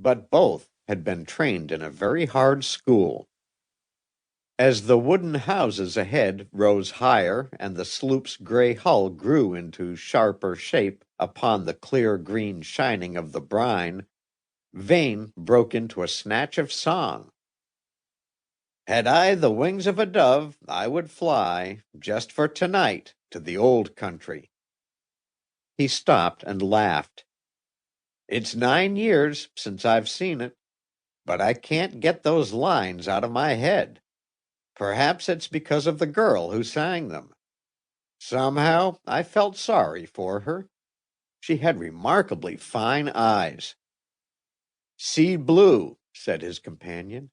but both had been trained in a very hard school. As the wooden houses ahead rose higher and the sloop's gray hull grew into sharper shape upon the clear green shining of the brine, Vane broke into a snatch of song. Had I the wings of a dove, I would fly, just for tonight, to the old country. He stopped and laughed. It's 9 years since I've seen it, but I can't get those lines out of my head. Perhaps it's because of the girl who sang them. Somehow I felt sorry for her. She had remarkably fine eyes. Sea blue, said his companion.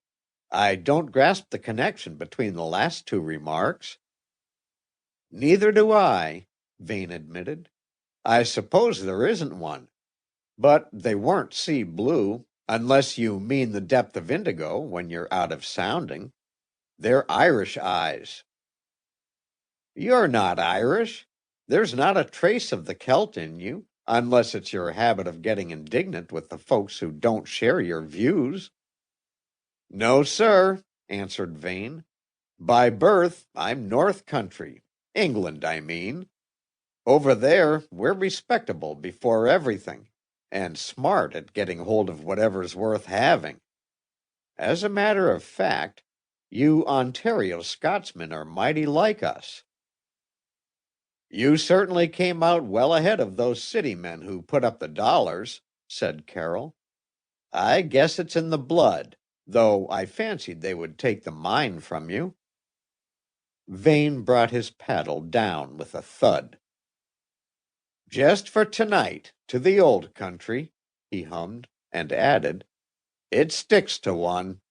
I don't grasp the connection between the last two remarks. Neither do I, Vane admitted. I suppose there isn't one. But they weren't sea blue, unless you mean the depth of indigo when you're out of sounding. They're Irish eyes. You're not Irish. There's not a trace of the Celt in you, unless it's your habit of getting indignant with the folks who don't share your views. No, sir, answered Vane. By birth, I'm North Country. England, I mean. Over there, we're respectable before everything, and smart at getting hold of whatever's worth having. As a matter of fact, you Ontario Scotsmen are mighty like us. You certainly came out well ahead of those city men who put up the dollars, said Carroll. I guess it's in the blood, though I fancied they would take the mine from you. Vane brought his paddle down with a thud. Just for tonight, to the old country, he hummed, and added, It sticks to one.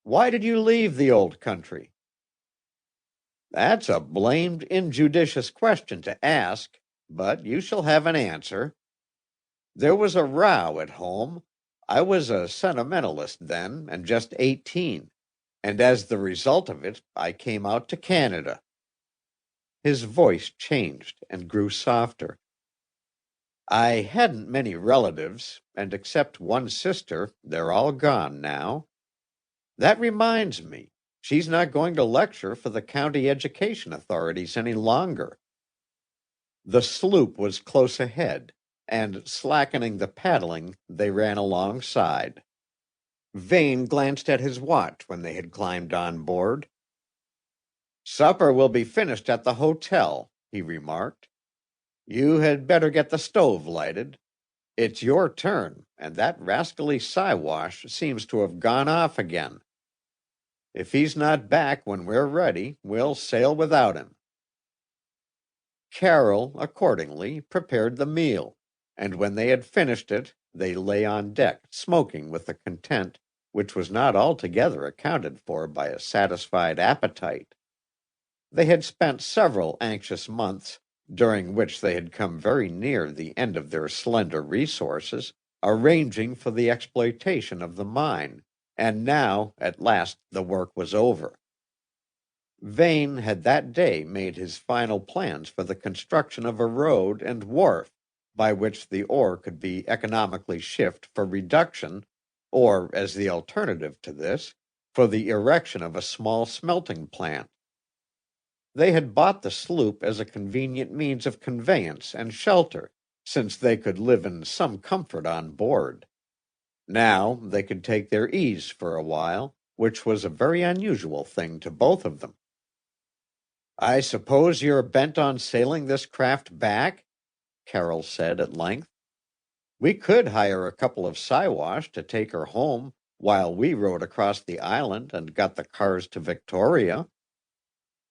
Why did you leave the old country? That's a blamed injudicious question to ask, but you shall have an answer. There was a row at home. I was a sentimentalist then, and just 18, and as the result of it, I came out to Canada. His voice changed and grew softer. I hadn't many relatives, and except one sister, they're all gone now. That reminds me, she's not going to lecture for the county education authorities any longer. The sloop was close ahead, and slackening the paddling, they ran alongside. Vane glanced at his watch when they had climbed on board. Supper will be finished at the hotel, he remarked. You had better get the stove lighted. It's your turn, and that rascally Siwash seems to have gone off again. If he's not back when we're ready, we'll sail without him. Carroll, accordingly, prepared the meal, and when they had finished it, they lay on deck, smoking with a content which was not altogether accounted for by a satisfied appetite. They had spent several anxious months, during which they had come very near the end of their slender resources, arranging for the exploitation of the mine, and now, at last, the work was over. Vane had that day made his final plans for the construction of a road and wharf by which the ore could be economically shipped for reduction, or, as the alternative to this, for the erection of a small smelting plant. They had bought the sloop as a convenient means of conveyance and shelter, since they could live in some comfort on board. Now they could take their ease for a while, which was a very unusual thing to both of them. I suppose you're bent on sailing this craft back? Carroll said at length. We could hire a couple of Siwash to take her home while we rode across the island and got the cars to Victoria.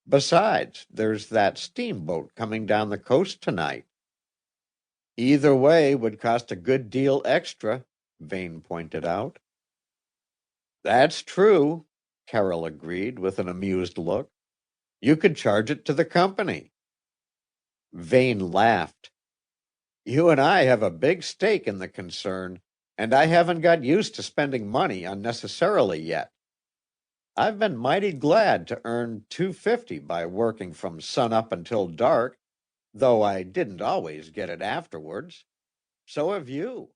Besides, there's that steamboat coming down the coast tonight. Either way would cost a good deal extra, Vane pointed out. That's true, Carroll agreed with an amused look. You could charge it to the company. Vane laughed. You and I have a big stake in the concern, and I haven't got used to spending money unnecessarily yet. I've been mighty glad to earn $250 by working from sun up until dark, though I didn't always get it afterwards. So have you.